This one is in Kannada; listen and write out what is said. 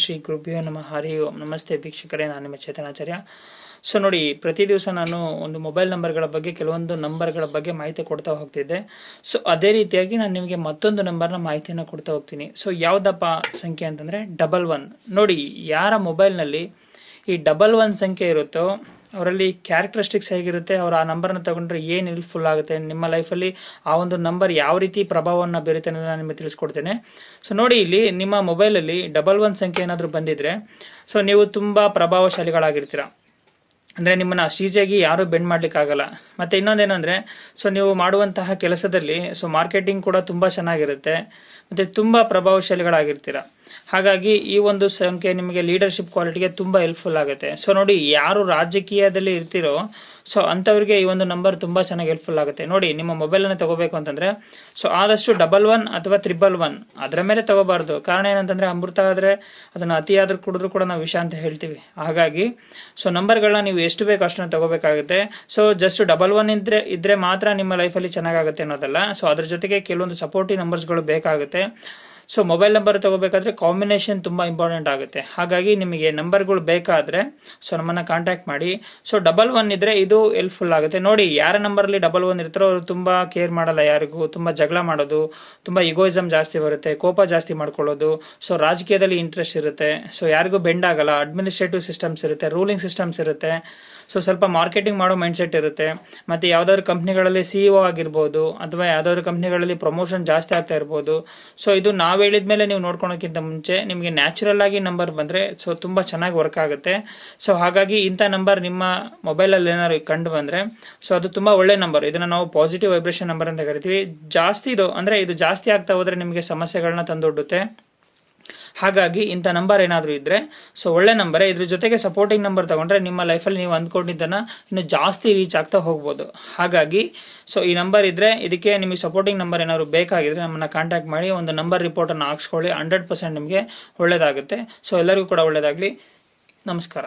ಶ್ರೀ ಗುರುಭ್ಯೋ ನಮಃ. ಹರಿ ಓಂ. ನಮಸ್ತೆ ವೀಕ್ಷಕರೇ, ನಾನು ನಿಮ್ಮ ಚೇತನಾಚಾರ್ಯ. ಸೊ ನೋಡಿ, ಪ್ರತಿ ದಿವಸ ನಾನು ಒಂದು ಮೊಬೈಲ್ ನಂಬರ್ಗಳ ಬಗ್ಗೆ, ಕೆಲವೊಂದು ನಂಬರ್ಗಳ ಬಗ್ಗೆ ಮಾಹಿತಿ ಕೊಡ್ತಾ ಹೋಗ್ತಿದ್ದೆ. ಸೊ ಅದೇ ರೀತಿಯಾಗಿ ನಾನು ನಿಮಗೆ ಮತ್ತೊಂದು ನಂಬರ್ನ ಮಾಹಿತಿಯನ್ನು ಕೊಡ್ತಾ ಹೋಗ್ತೀನಿ. ಸೊ ಯಾವುದಪ್ಪ ಸಂಖ್ಯೆ ಅಂತಂದರೆ 11. ನೋಡಿ, ಯಾರ ಮೊಬೈಲ್ನಲ್ಲಿ ಈ 11 ಸಂಖ್ಯೆ ಇರುತ್ತೋ ಅವರಲ್ಲಿ ಕ್ಯಾರೆಕ್ಟರಿಸ್ಟಿಕ್ಸ್ ಹೇಗಿರುತ್ತೆ, ಅವರು ಆ ನಂಬರ್ನ ತಗೊಂಡ್ರೆ ಏನು ಹೆಲ್ಪ್ಫುಲ್ ಆಗುತ್ತೆ, ನಿಮ್ಮ ಲೈಫಲ್ಲಿ ಆ ಒಂದು ನಂಬರ್ ಯಾವ ರೀತಿ ಪ್ರಭಾವವನ್ನು ಬೀರುತ್ತೆ ಅನ್ನೋದನ್ನ ನಾನು ನಿಮಗೆ ತಿಳಿಸ್ಕೊಡ್ತೇನೆ. ಸೊ ನೋಡಿ, ಇಲ್ಲಿ ನಿಮ್ಮ ಮೊಬೈಲಲ್ಲಿ 11 ಸಂಖ್ಯೆ ಏನಾದರೂ ಬಂದಿದ್ರೆ, ಸೊ ನೀವು ತುಂಬ ಪ್ರಭಾವಶಾಲಿಗಳಾಗಿರ್ತೀರ. ಅಂದರೆ ನಿಮ್ಮನ್ನು ಅಷ್ಟು ಈಸಿಯಾಗಿ ಯಾರೂ ಬೆಂಡ್ ಮಾಡಲಿಕ್ಕಾಗಲ್ಲ. ಮತ್ತು ಇನ್ನೊಂದೇನೆಂದರೆ, ಸೊ ನೀವು ಮಾಡುವಂತಹ ಕೆಲಸದಲ್ಲಿ ಮಾರ್ಕೆಟಿಂಗ್ ಕೂಡ ತುಂಬ ಚೆನ್ನಾಗಿರುತ್ತೆ ಮತ್ತು ತುಂಬ ಪ್ರಭಾವಶಾಲಿಗಳಾಗಿರ್ತೀರ. ಹಾಗಾಗಿ ಈ ಒಂದು ಸಂಖ್ಯೆ ನಿಮಗೆ ಲೀಡರ್ಶಿಪ್ ಕ್ವಾಲಿಟಿಗೆ ತುಂಬ ಹೆಲ್ಪ್ಫುಲ್ ಆಗುತ್ತೆ. ಸೊ ನೋಡಿ, ಯಾರು ರಾಜಕೀಯದಲ್ಲಿ ಇರ್ತೀರೋ ಸೊ ಅಂಥವ್ರಿಗೆ ಈ ಒಂದು ನಂಬರ್ ತುಂಬ ಚೆನ್ನಾಗಿ ಹೆಲ್ಪ್ಫುಲ್ ಆಗುತ್ತೆ. ನೋಡಿ, ನಿಮ್ಮ ಮೊಬೈಲನ್ನು ತಗೋಬೇಕು ಅಂತಂದರೆ ಸೊ ಆದಷ್ಟು 11 ಅಥವಾ 111 ಅದರ ಮೇಲೆ ತಗೋಬಾರ್ದು. ಕಾರಣ ಏನಂತಂದರೆ, ಅಮೃತ ಆದರೆ ಅದನ್ನು ಅತಿಯಾದ್ರೂ ಕುಡಿದ್ರೂ ಕೂಡ ನಾವು ವಿಷ ಅಂತ ಹೇಳ್ತೀವಿ. ಹಾಗಾಗಿ ಸೊ ನಂಬರ್ಗಳನ್ನ ನೀವು ಎಷ್ಟು ಬೇಕು ಅಷ್ಟನ್ನು ತಗೋಬೇಕಾಗುತ್ತೆ. ಸೊ ಜಸ್ಟ್ 11 ಇದ್ರೆ ಮಾತ್ರ ನಿಮ್ಮ ಲೈಫಲ್ಲಿ ಚೆನ್ನಾಗಾಗುತ್ತೆ ಅನ್ನೋದಲ್ಲ. ಸೊ ಅದ್ರ ಜೊತೆಗೆ ಕೆಲವೊಂದು ಸಪೋರ್ಟಿವ್ ನಂಬರ್ಸ್ಗಳು ಬೇಕಾಗುತ್ತೆ. ಸೊ ಮೊಬೈಲ್ ನಂಬರ್ ತಗೋಬೇಕಾದ್ರೆ ಕಾಂಬಿನೇಷನ್ ತುಂಬ ಇಂಪಾರ್ಟೆಂಟ್ ಆಗುತ್ತೆ. ಹಾಗಾಗಿ ನಿಮಗೆ ನಂಬರ್ಗಳು ಬೇಕಾದರೆ ಸೊ ನಮ್ಮನ್ನು ಕಾಂಟ್ಯಾಕ್ಟ್ ಮಾಡಿ. ಸೊ 11 ಇದ್ದರೆ ಇದು ಹೆಲ್ಪ್ಫುಲ್ ಆಗುತ್ತೆ. ನೋಡಿ, ಯಾರ ನಂಬರಲ್ಲಿ 11 ಇರ್ತಾರೋ ಅವರು ತುಂಬ ಕೇರ್ ಮಾಡಲ್ಲ ಯಾರಿಗೂ, ತುಂಬ ಜಗಳ ಮಾಡೋದು, ತುಂಬ ಇಗೋಯಿಸಮ್ ಜಾಸ್ತಿ ಬರುತ್ತೆ, ಕೋಪ ಜಾಸ್ತಿ ಮಾಡ್ಕೊಳ್ಳೋದು. ಸೊ ರಾಜಕೀಯದಲ್ಲಿ ಇಂಟ್ರೆಸ್ಟ್ ಇರುತ್ತೆ, ಸೊ ಯಾರಿಗೂ ಬೆಂಡ್ ಆಗಲ್ಲ, ಅಡ್ಮಿನಿಸ್ಟ್ರೇಟಿವ್ ಸಿಸ್ಟಮ್ಸ್ ಇರುತ್ತೆ, ರೂಲಿಂಗ್ ಸಿಸ್ಟಮ್ಸ್ ಇರುತ್ತೆ. ಸೊ ಸ್ವಲ್ಪ ಮಾರ್ಕೆಟಿಂಗ್ ಮಾಡೋ ಮೈಂಡ್ಸೆಟ್ ಇರುತ್ತೆ. ಮತ್ತು ಯಾವುದಾದ್ರು ಕಂಪ್ನಿಗಳಲ್ಲಿ CEO ಆಗಿರ್ಬೋದು, ಅಥವಾ ಯಾವುದಾದ್ರು ಕಂಪ್ನಿಗಳಲ್ಲಿ ಪ್ರಮೋಷನ್ ಜಾಸ್ತಿ ಆಗ್ತಾ ಇರ್ಬೋದು. ಸೊ ಇದು ನಾವು ಹೇಳಿದ ಮೇಲೆ ನೀವು ನೋಡ್ಕೊಳೋಕ್ಕಿಂತ ಮುಂಚೆ ನಿಮಗೆ ನ್ಯಾಚುರಲ್ ಆಗಿ ನಂಬರ್ ಬಂದರೆ ಸೊ ತುಂಬ ಚೆನ್ನಾಗಿ ವರ್ಕ್ ಆಗುತ್ತೆ. ಸೊ ಹಾಗಾಗಿ ಇಂಥ ನಂಬರ್ ನಿಮ್ಮ ಮೊಬೈಲಲ್ಲಿ ಏನಾದ್ರು ಕಂಡು ಬಂದರೆ ಸೊ ಅದು ತುಂಬ ಒಳ್ಳೆ ನಂಬರ್. ಇದನ್ನು ನಾವು ಪಾಸಿಟಿವ್ ವೈಬ್ರೇಷನ್ ನಂಬರ್ ಅಂತ ಕರಿತೀವಿ. ಜಾಸ್ತಿ ಇದು ಜಾಸ್ತಿ ಆಗ್ತಾ ಹೋದರೆ ನಿಮಗೆ ಸಮಸ್ಯೆಗಳನ್ನ ತಂದೊಡ್ಡುತ್ತೆ. ಹಾಗಾಗಿ ಇಂಥ ನಂಬರ್ ಏನಾದರೂ ಇದ್ದರೆ ಸೊ ಒಳ್ಳೆ ನಂಬರೇ. ಇದ್ರ ಜೊತೆಗೆ ಸಪೋರ್ಟಿಂಗ್ ನಂಬರ್ ತಗೊಂಡ್ರೆ ನಿಮ್ಮ ಲೈಫಲ್ಲಿ ನೀವು ಅಂದ್ಕೊಂಡಿದ್ದನ್ನು ಇನ್ನು ಜಾಸ್ತಿ ರೀಚ್ ಆಗ್ತಾ ಹೋಗ್ಬೋದು. ಹಾಗಾಗಿ ಸೊ ಈ ನಂಬರ್ ಇದ್ದರೆ, ಇದಕ್ಕೆ ನಿಮಗೆ ಸಪೋರ್ಟಿಂಗ್ ನಂಬರ್ ಏನಾದ್ರು ಬೇಕಾಗಿದ್ರೆ ನಮ್ಮನ್ನು ಕಾಂಟ್ಯಾಕ್ಟ್ ಮಾಡಿ, ಒಂದು ನಂಬರ್ ರಿಪೋರ್ಟನ್ನು ಹಾಕ್ಸ್ಕೊಳ್ಳಿ. 100% ನಿಮಗೆ ಒಳ್ಳೆಯದಾಗುತ್ತೆ. ಸೊ ಎಲ್ಲರಿಗೂ ಕೂಡ ಒಳ್ಳೆಯದಾಗಲಿ. ನಮಸ್ಕಾರ.